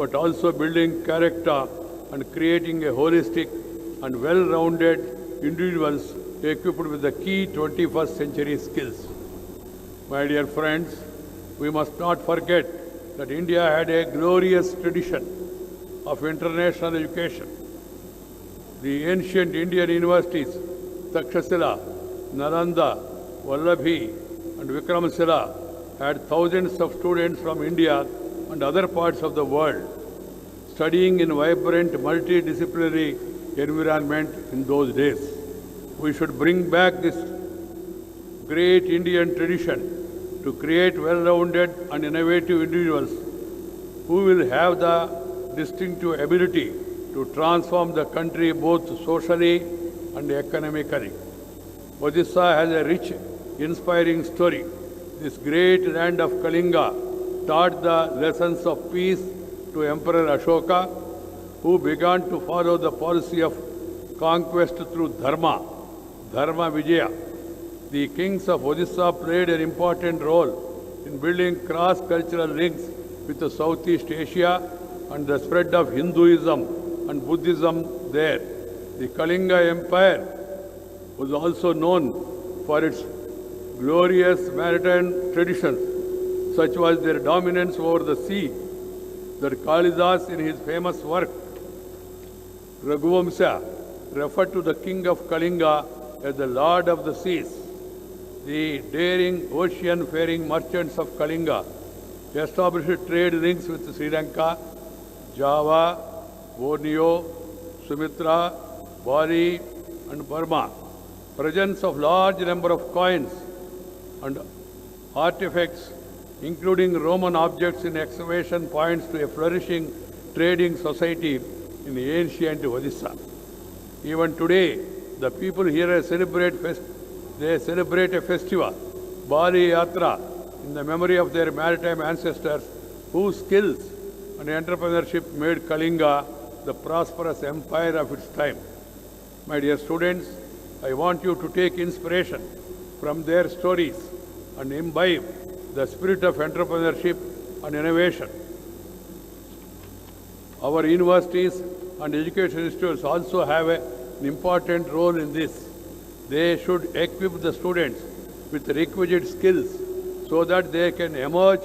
but also building character and creating a holistic and well-rounded individuals equipped with the key 21st century skills. My dear friends, we must not forget that India had a glorious tradition of international education. The ancient Indian universities, Takshashila, Nalanda, Vallabhi, and Vikramshila had thousands of students from India and other parts of the world studying in vibrant multidisciplinary environment in those days. We should bring back this great Indian tradition to create well-rounded and innovative individuals who will have the distinctive ability to transform the country both socially and economically. Odisha has a rich, inspiring story. This great land of Kalinga taught the lessons of peace to Emperor Ashoka, who began to follow the policy of conquest through Dharma Vijaya. The kings of Odisha played an important role in building cross-cultural links with Southeast Asia and the spread of Hinduism and Buddhism there. The Kalinga Empire was also known for its glorious maritime traditions, such was their dominance over the sea, that Kalidas in his famous work, Raghuvamsha, referred to the king of Kalinga as the Lord of the Seas. The daring ocean-faring merchants of Kalinga established trade links with Sri Lanka, Java, Borneo, Sumatra, Bali, and Burma. Presence of large number of coins and artifacts, including Roman objects in excavation, points to a flourishing trading society in ancient Odisha. Even today, the people here celebrate a festival, Bali Yatra, in the memory of their maritime ancestors whose skills and entrepreneurship made Kalinga the prosperous empire of its time. My dear students, I want you to take inspiration from their stories and imbibe the spirit of entrepreneurship and innovation. Our universities and education institutes also have an important role in this. They should equip the students with requisite skills so that they can emerge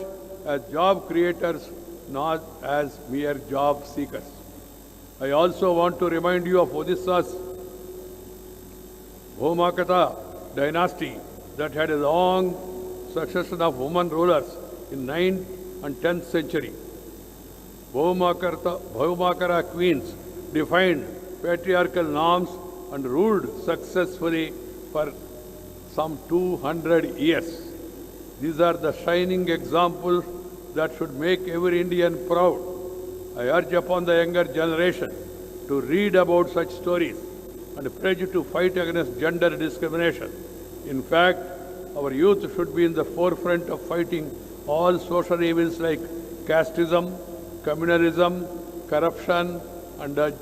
as job creators, not as mere job seekers. I also want to remind you of Odisha's Bhaumakata dynasty that had a long succession of women rulers in 9th and 10th century. Bhaumakara queens defined patriarchal norms and ruled successfully for some 200 years. These are the shining examples that should make every Indian proud. I urge upon the younger generation to read about such stories and pledge to fight against gender discrimination. In fact, our youth should be in the forefront of fighting all social evils like casteism, communalism, corruption, and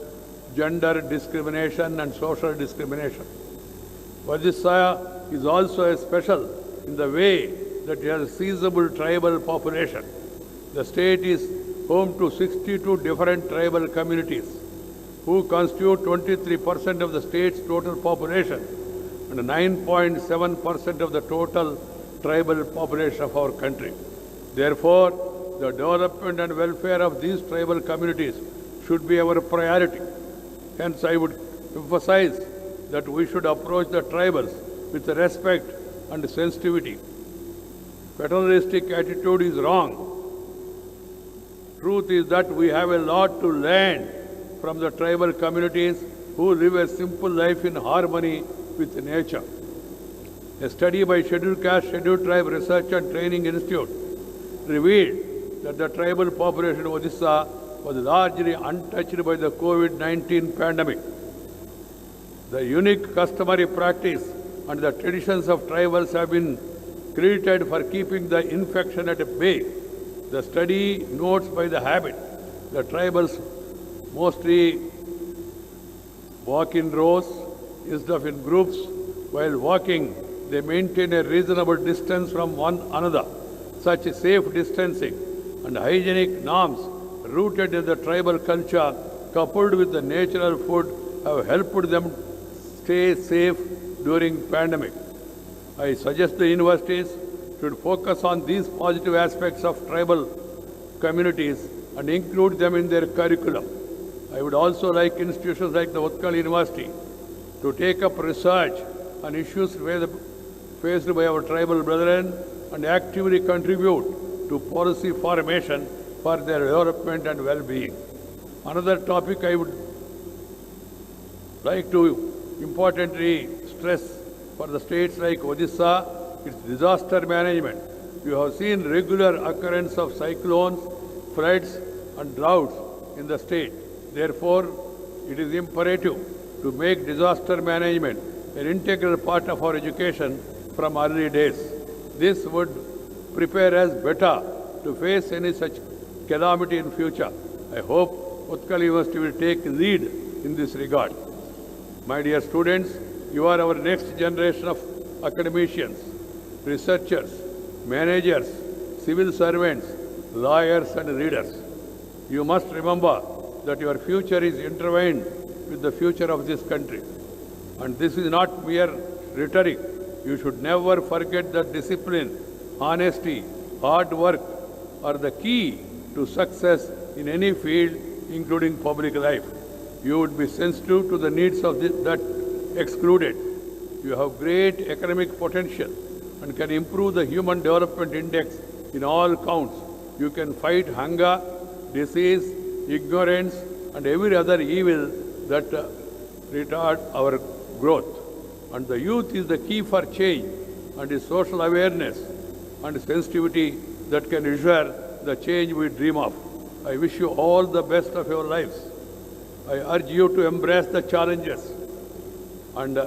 gender discrimination and social discrimination. Odisha is also special in the way that it has a sizable tribal population. The state is home to 62 different tribal communities who constitute 23% of the state's total population and 9.7% of the total tribal population of our country. Therefore, the development and welfare of these tribal communities should be our priority. Hence, I would emphasize that we should approach the tribals with respect and sensitivity. Paternalistic attitude is wrong. Truth is that we have a lot to learn from the tribal communities who live a simple life in harmony with nature. A study by Scheduled Caste, Scheduled Tribe Research and Training Institute revealed that the tribal population of Odisha was largely untouched by the COVID-19 pandemic. The unique customary practice and the traditions of tribals have been credited for keeping the infection at bay. The study notes by the habit the tribals mostly walk in rows instead of in groups. While walking, they maintain a reasonable distance from one another. Such safe distancing and hygienic norms rooted in the tribal culture, coupled with the natural food, have helped them stay safe during pandemic. I suggest the universities should focus on these positive aspects of tribal communities and include them in their curriculum. I would also like institutions like the Utkal University to take up research on issues faced by our tribal brethren and actively contribute to policy formation for their development and well-being. Another topic I would like to importantly stress for the states like Odisha is disaster management. You have seen regular occurrence of cyclones, floods and droughts in the state. Therefore, it is imperative to make disaster management an integral part of our education from early days. This would prepare us better to face any such calamity in future. I hope Utkal University will take lead in this regard. My dear students, you are our next generation of academicians, researchers, managers, civil servants, lawyers and leaders. You must remember that your future is intertwined with the future of this country. And this is not mere rhetoric. You should never forget that discipline, honesty, hard work are the key to success in any field, including public life. You would be sensitive to the needs of that excluded. You have great economic potential and can improve the Human Development Index in all counts. You can fight hunger, disease, ignorance, and every other evil that retard our growth. And the youth is the key for change and is social awareness and sensitivity that can ensure the change we dream of. I wish you all the best of your lives. I urge you to embrace the challenges and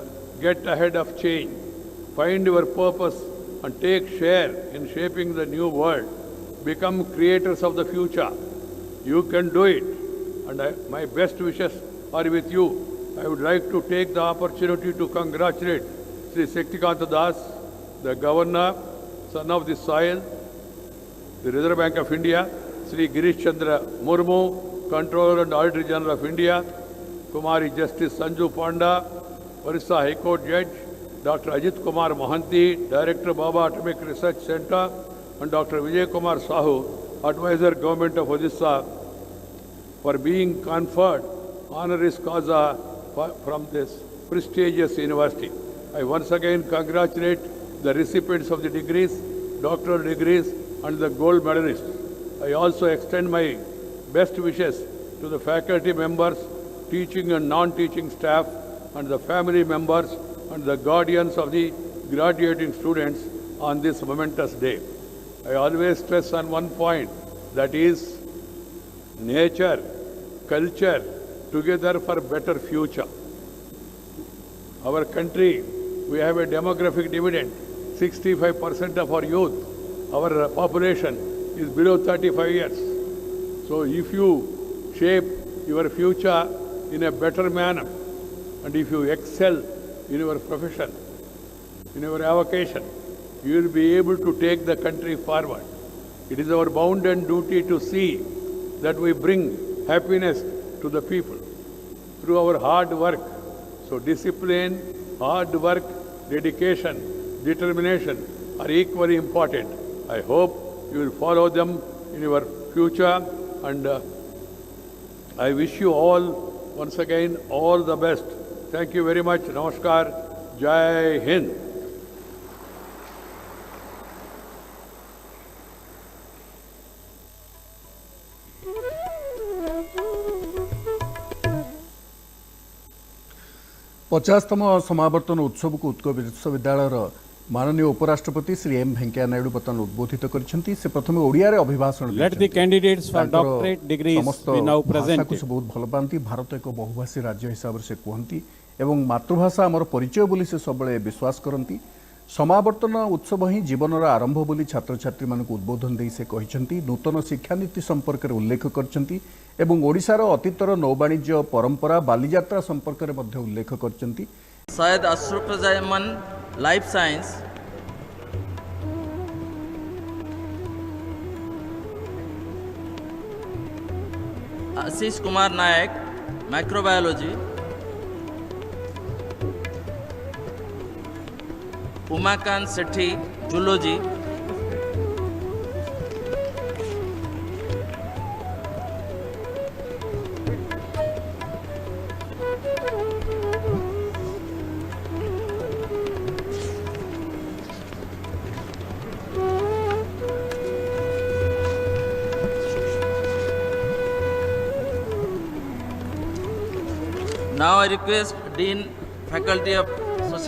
get ahead of change. Find your purpose and take share in shaping the new world. Become creators of the future. You can do it. And my best wishes are with you. I would like to take the opportunity to congratulate Sri Shaktikanta Das, the Governor, son of the soil, the Reserve Bank of India, Sri Girish Chandra Murmu, Controller and Auditor General of India, Kumari Justice Sanju Panda, Orissa High Court Judge, Dr. Ajit Kumar Mohanty, Director Baba Atomic Research Center, and Dr. Vijay Kumar Sahu, Advisor Government of Odisha, for being conferred honoris causa from this prestigious university. I once again congratulate the recipients of the degrees, doctoral degrees, and the gold medalists. I also extend my best wishes to the faculty members, teaching and non-teaching staff, and the family members and the guardians of the graduating students on this momentous day. I always stress on one point, that is nature, culture, together for better future. Our country, we have a demographic dividend. 65% of our youth, our population is below 35 years. So if you shape your future in a better manner, and if you excel in your profession, in your avocation, you will be able to take the country forward. It is our bounden duty to see that we bring happiness to the people through our hard work. So discipline, hard work, dedication, determination are equally important. I hope you will follow them in your future, and I wish you all, once again, all the best. Thank you very much. Namaskar. Jai Hind. पचासतम समावर्तन उत्सव को उत्कल विश्वविद्यालय माननीय उपराष्ट्रपति Shri M Venkaiah Naidu बर्तमान उद्बोधित करछंती से प्रथम ओडिया रे अभिभाषण let the candidates for doctorate degrees be now present से बहुत भल पांती भारत एक बहुभाषी राज्य हिसाब से कहती एवं मातृभाषा आमर परिचय बोली से सबले विश्वास करती समावर्तन उत्सव ही जीवनर आरंभ बोली छात्र छात्री मानक उद्बोधन दे से कहते नूतन शिक्षा नीति संपर्क में उल्लेख करछंती एवं ओडिशार अतीतर नौवाणिज्य परंपरा बालीजात्रा संपर्क में मध्य उल्लेख करछंती Syed Ashrafuzzaman life science Ashish Kumar Nayak, Microbiology. Umakant Sethi, Zoology. Now I request Dean, Faculty of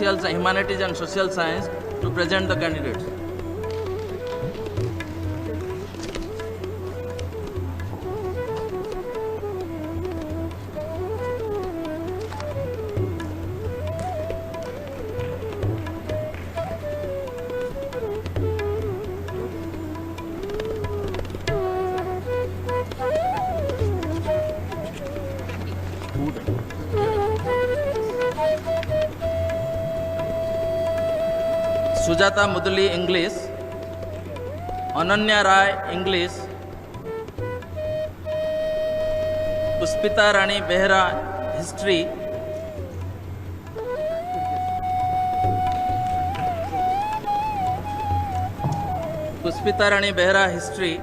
Humanities and Social Science to present the candidates. Sujata Mudli, English. Ananya Rai, English. Puspita Rani Behra, History. Puspita Rani Behra, History.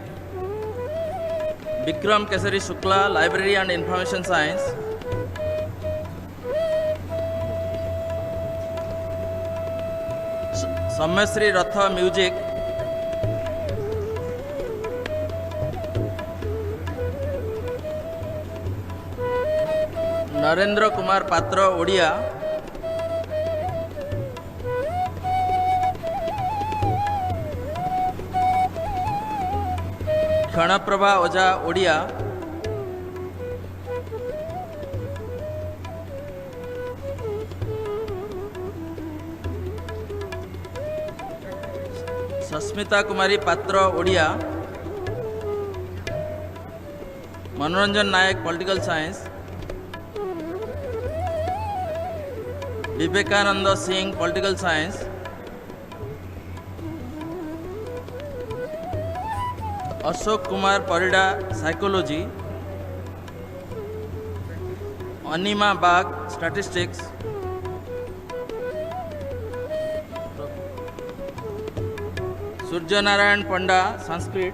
Bikram Kesari Shukla, Library and Information Science. Samyasri Ratha, Music. Narendra Kumar Patra, Odia. Khanaprabha Oja, Odia. Sasmita Kumari Patra, Odia. Manoranjan Nayak, Political Science. Vivekananda Singh, Political Science. Ashok Kumar Parida, Psychology. Anima Bagh, Statistics. Surya Narayan Panda, Sanskrit.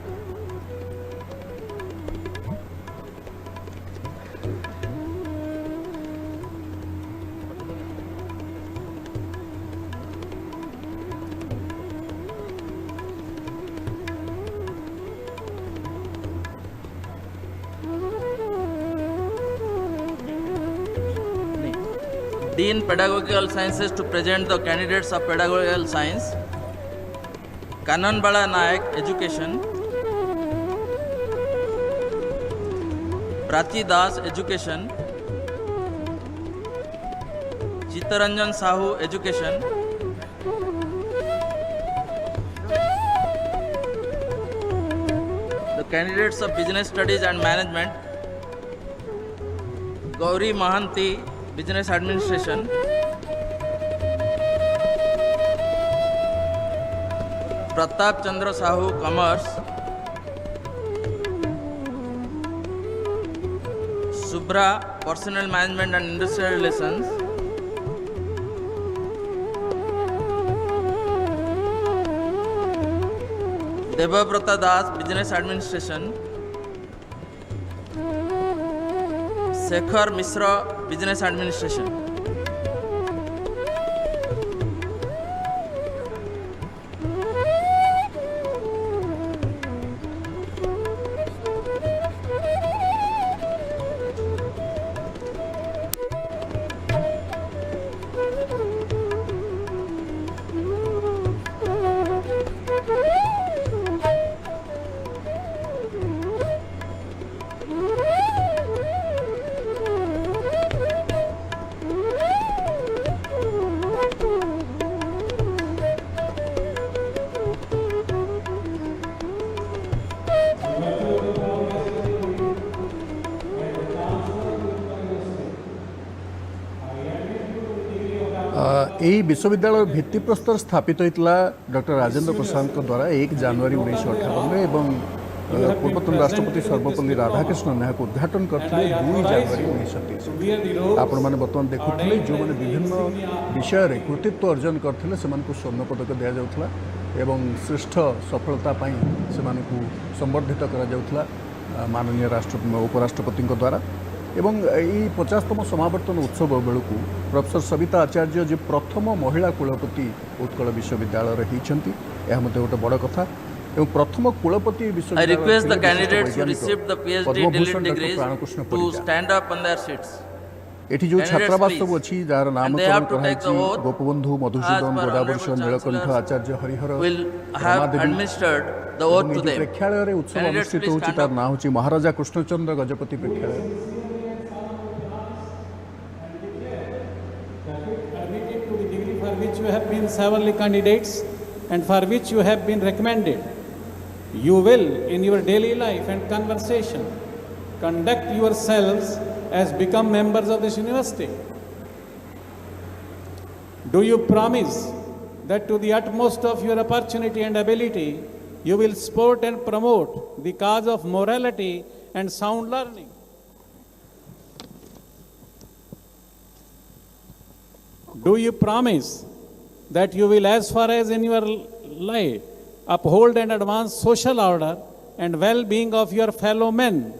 Dean, Pedagogical Sciences, to present the candidates of Pedagogical Science. Kanan Bala Nayak, Education. Prati Das, Education. Chitaranjan Sahu, Education. The candidates of Business Studies and Management. Gauri Mahanti, Business Administration. Pratap Chandra Sahu, Commerce. Subra, Personnel Management and Industrial Relations. Debabrata Das, Business Administration. Shekhar Mishra, Business Administration. এই বিশ্ববিদ্যালয়ের ভিত্তিপ্রস্তর স্থাপিত হয়েছিল doctor Rajendra Prasad দ্বারা 1 জানুয়ারি 1958 এবং ପୂର୍ବତନ ରାଷ୍ଟ୍ରପତି ସର୍ବପଲ୍ଲୀ ରାଧାକୃଷ୍ଣନ ଏହାକୁ ଉଦ୍ଘାଟନ କରିଥିଲେ 2 ଜାନୁଆରୀ 1923। ଆପଣମାନେ ବର୍ତ୍ତମାନ ଦେଖୁଥିଲେ ଯେଉଁମାନେ ବିଭିନ୍ନ ବିଷୟରେ କୃତିତ୍ୱ ଅର୍ଜନ କରିଥିଲେ ସେମାନଙ୍କୁ ସ୍ୱର୍ଣ୍ଣ ପଦକ ଦିଆଯାଉଥିଲା ଏବଂ ଶ୍ରେଷ୍ଠ ସଫଳତା ପାଇଁ ସେମାନଙ୍କୁ ସମ୍ବର୍ଦ୍ଧିତ କରାଯାଉଥିଲା माननीय उपराष्ट्रपति द्वारा। एवं यही 50तम समावर्तन उत्सव बेलू प्रोफेसर सविता आचार्य जी प्रथम महिला कुलपति उत्कल विश्वविद्यालय होती गोटे बड़ कथा। एवं प्रथम कुलपति I request the candidates who received the PhD DLED degrees to stand up on their seats. एठी जो छात्रावास सब अच्छी जार नामकरण कराई गोपबंधु मधुसूदन गोदावर्ष नीलकंठ आचार्य हरिहर प्रेक्षालय उत्सव अनुष्ठित होची तार नाम होची महाराजा Krishnachandra Gajapati प्रेक्षालय। Admitted to the degree for which you have been severally candidates and for which you have been recommended, you will in your daily life and conversation conduct yourselves as become members of this university. Do you promise that to the utmost of your opportunity and ability, you will support and promote the cause of morality and sound learning? Do you promise that you will, as far as in your life, uphold and advance social order and well-being of your fellow men